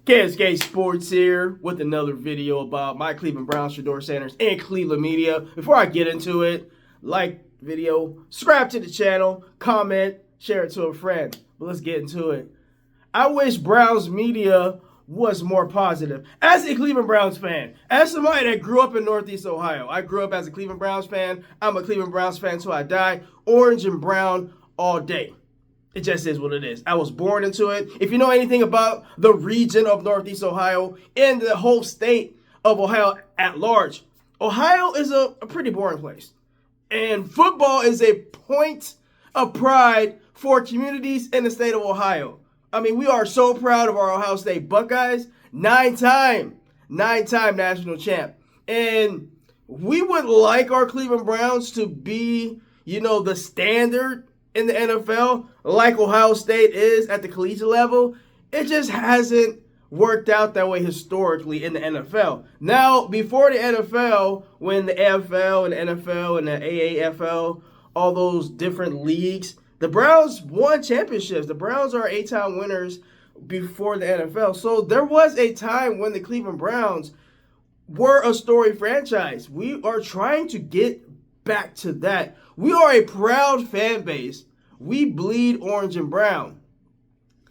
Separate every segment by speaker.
Speaker 1: KSK Sports here with another video about my Cleveland Browns, Shedeur Sanders, and Cleveland media. Before I get into it, like the video, subscribe to the channel, comment, share it to a friend. But let's get into it. I wish Browns media was more positive. As a Cleveland Browns fan, as somebody that grew up in Northeast Ohio, I grew up as a Cleveland Browns fan. I'm a Cleveland Browns fan till I die. Orange and brown all day. It just is what it is. I was born into it. If you know anything about the region of Northeast Ohio and the whole state of Ohio at large, Ohio is a pretty boring place. And football is a point of pride for communities in the state of Ohio. I mean, we are so proud of our Ohio State Buckeyes, nine-time national champ. And we would like our Cleveland Browns to be, the standard in the NFL, like Ohio State is at the collegiate level. It just hasn't worked out that way historically in the NFL. Now, before the NFL, when the AFL and the NFL and the AAFL, all those different leagues, the Browns won championships. The Browns are 8-time winners before the NFL. So there was a time when the Cleveland Browns were a storied franchise. We are trying to get back to that. We are a proud fan base. We bleed orange and brown.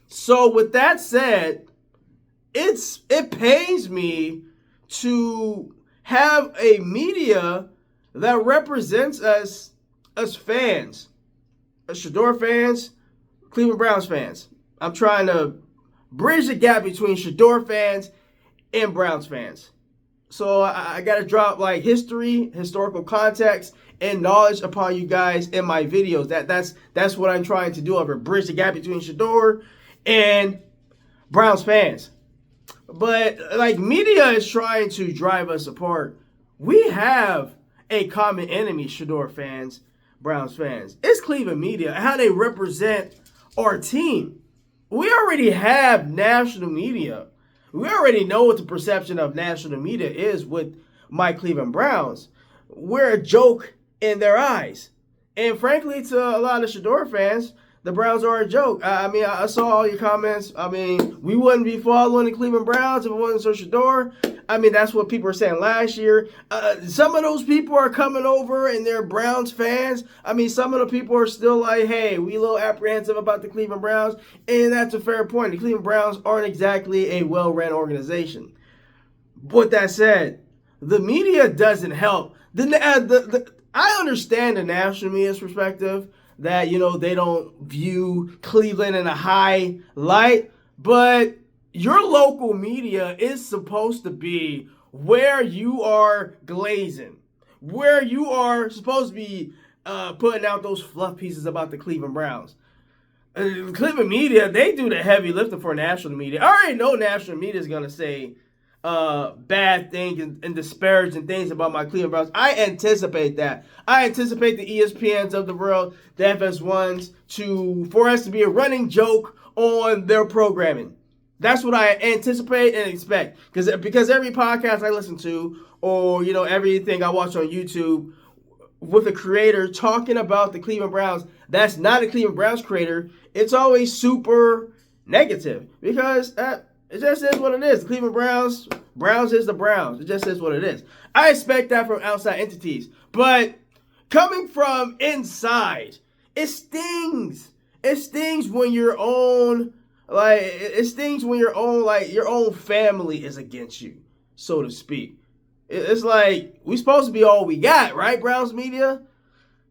Speaker 1: So with that said, it pains me to have a media that represents us as fans, as Shedeur fans, Cleveland Browns fans. I'm trying to bridge the gap between Shedeur fans and Browns fans. So I got to drop like historical context, and knowledge upon you guys in my videos. That's what I'm trying to do over bridge the gap between Shedeur and Browns fans. But like media is trying to drive us apart. We have a common enemy, Shedeur fans, Browns fans. It's Cleveland media, how they represent our team. We already have national media. We already know what the perception of national media is with my Cleveland Browns. We're a joke in their eyes. And frankly, to a lot of Shedeur fans, the Browns are a joke. I saw all your comments. We wouldn't be following the Cleveland Browns if it wasn't so Shedeur. That's what people were saying last year. Some of those people are coming over and they're Browns fans. Some of the people are still like, hey, we a little apprehensive about the Cleveland Browns. And that's a fair point. The Cleveland Browns aren't exactly a well-run organization. With that said, the media doesn't help. I understand the national media's perspective that, they don't view Cleveland in a high light, but your local media is supposed to be where you are glazing, where you are supposed to be putting out those fluff pieces about the Cleveland Browns. Cleveland media, they do the heavy lifting for national media. I already know national media is going to say bad things and disparaging things about my Cleveland Browns. I anticipate that. I anticipate the ESPNs of the world, the FS1s, for us to be a running joke on their programming. That's what I anticipate and expect. Because every podcast I listen to, or everything I watch on YouTube with a creator talking about the Cleveland Browns, that's not a Cleveland Browns creator, it's always super negative. Because it just is what it is. The Cleveland Browns is the Browns. It just is what it is. I expect that from outside entities. But coming from inside, it stings. It stings when your own family is against you, so to speak. It's like, we supposed to be all we got, right, Browns media?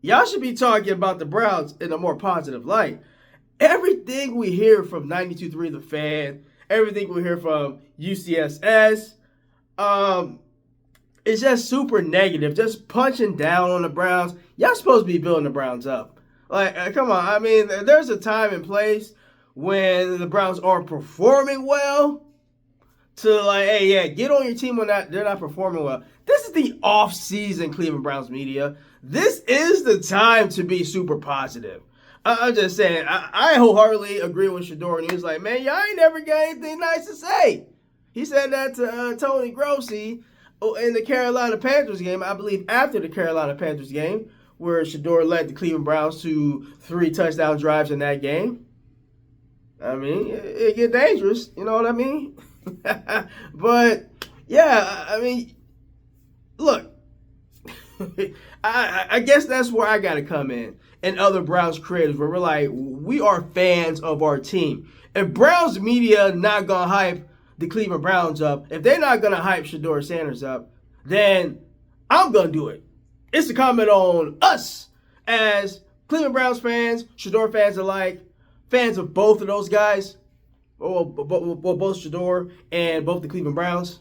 Speaker 1: Y'all should be talking about the Browns in a more positive light. Everything we hear from 92.3 The Fan, everything we hear from UCSS, it's just super negative, just punching down on the Browns. Y'all supposed to be building the Browns up. Like, come on. There's a time and place when the Browns aren't performing well to hey, yeah, get on your team when they're not performing well. This is the off-season Cleveland Browns media. This is the time to be super positive. I'm just saying, I wholeheartedly agree with Shedeur, and he was like, man, y'all ain't never got anything nice to say. He said that to Tony Grossi in the Carolina Panthers game, I believe after the Carolina Panthers game, where Shedeur led the Cleveland Browns to 3 touchdown drives in that game. It get dangerous, you know what I mean? But yeah, I mean, look, I guess that's where I gotta come in, and other Browns creators, where we're like, we are fans of our team. If Browns media not gonna hype the Cleveland Browns up, if they're not gonna hype Shedeur Sanders up, then I'm gonna do it. It's a comment on us as Cleveland Browns fans, Shedeur fans alike, fans of both of those guys, or both Shedeur and both the Cleveland Browns.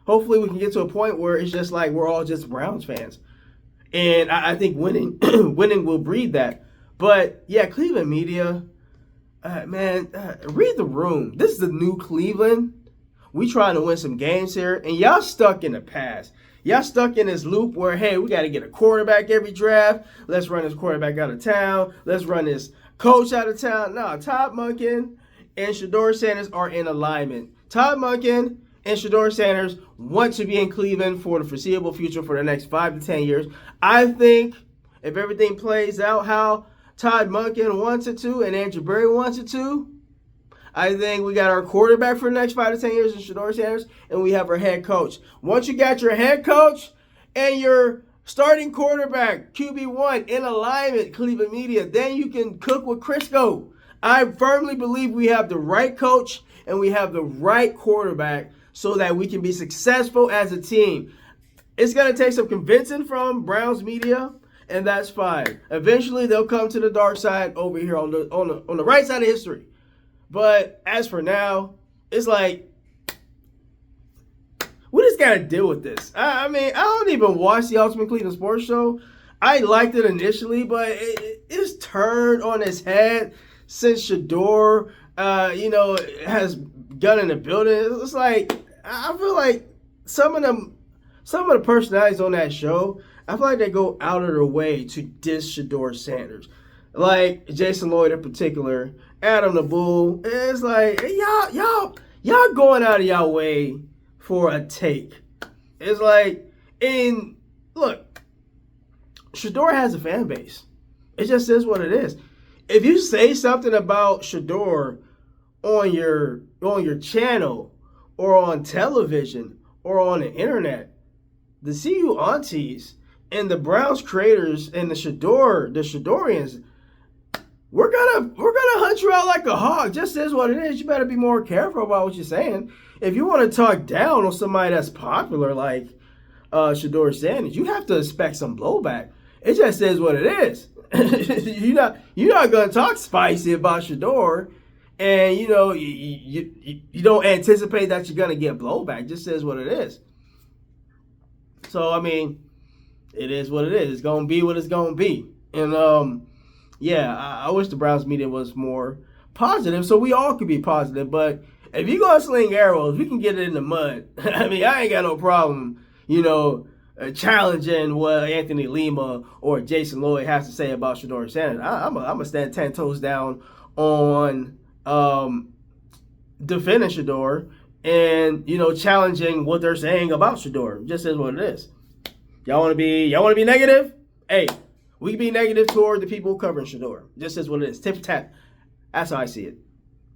Speaker 1: Hopefully we can get to a point where it's just like we're all just Browns fans. And I think winning winning will breed that. But yeah, Cleveland media, read the room. This is the new Cleveland. We trying to win some games here, and y'all stuck in the past. Y'all stuck in this loop where, hey, we got to get a quarterback every draft. Let's run this quarterback out of town. Let's run this coach out of town. No, Todd Monken and Shedeur Sanders are in alignment. Todd Monken and Shedeur Sanders want to be in Cleveland for the foreseeable future for the next 5 to 10 years. I think if everything plays out how Todd Monken wants it to and Andrew Berry wants it to, I think we got our quarterback for the next 5 to 10 years in Shedeur Sanders, and we have our head coach. Once you got your head coach and your starting quarterback, QB1, in alignment, Cleveland media, then you can cook with Crisco. I firmly believe we have the right coach and we have the right quarterback so that we can be successful as a team. It's going to take some convincing from Browns media, and that's fine. Eventually, they'll come to the dark side over here on the right side of history. But as for now, it's like, we just got to deal with this. I mean, I don't even watch the Ultimate Cleveland Sports Show. I liked it initially, but it's turned on its head since Shedeur, has gun in the building. It's like, I feel like some of the personalities on that show, I feel like they go out of their way to diss Shedeur Sanders. Like Jason Lloyd in particular, Adam the Bull. It's like, y'all going out of y'all way for a take. It's like, and look, Shedeur has a fan base. It just is what it is. If you say something about Shedeur on your channel or on television or on the internet, the CU aunties and the Browns creators and the Shedeurians, we're gonna hunt you out like a hog. Just is what it is. You better be more careful about what you're saying. If you want to talk down on somebody that's popular like Shedeur Sanders, you have to expect some blowback. It just is what it is. You're not gonna talk spicy about Shedeur, and you don't anticipate that you're gonna get blowback. It just is what it is. So I mean, it is what it is. It's gonna be what it's gonna be. And I wish the Browns media was more positive, so we all could be positive. But if you gonna sling arrows, we can get it in the mud. I mean, I ain't got no problem, challenging what Anthony Lima or Jason Lloyd has to say about Shedeur Sanders. I'm gonna stand 10 toes down on defending Shedeur and challenging what they're saying about Shedeur. Just is what it is. Y'all wanna be negative? Hey, we can be negative toward the people covering Shedeur. Just is what it is. Tip for tat. That's how I see it.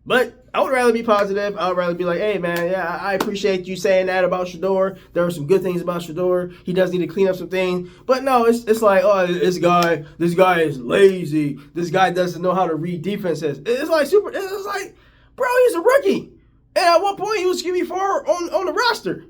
Speaker 1: But I would rather be positive. I would rather be like, hey, man, yeah, I appreciate you saying that about Shedeur. There are some good things about Shedeur. He does need to clean up some things. But no, it's like, oh, this guy is lazy. This guy doesn't know how to read defenses. It's like, bro, he's a rookie. And at one point, he was QB4 on the roster.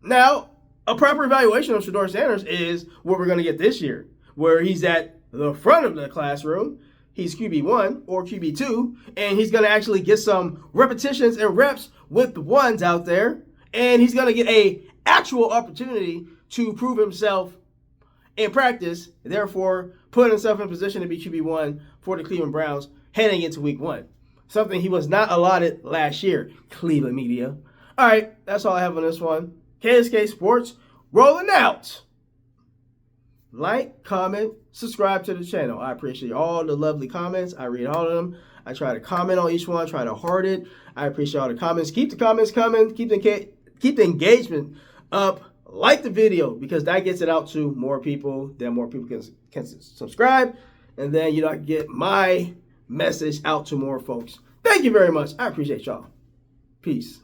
Speaker 1: Now, a proper evaluation of Shedeur Sanders is what we're going to get this year, where he's at the front of the classroom. He's QB1 or QB2, and he's going to actually get some repetitions and reps with the ones out there, and he's going to get a actual opportunity to prove himself in practice, therefore put himself in position to be QB1 for the Cleveland Browns heading into week 1. Something he was not allotted last year, Cleveland media. All right, that's all I have on this one. KSK Sports, rolling out. Like, comment, subscribe to the channel. I appreciate all the lovely comments. I read all of them. I try to comment on each one, try to heart it. I appreciate all the comments. Keep the comments coming. Keep the engagement up. Like the video because that gets it out to more people. Then more people can subscribe. And then I can get my message out to more folks. Thank you very much. I appreciate y'all. Peace.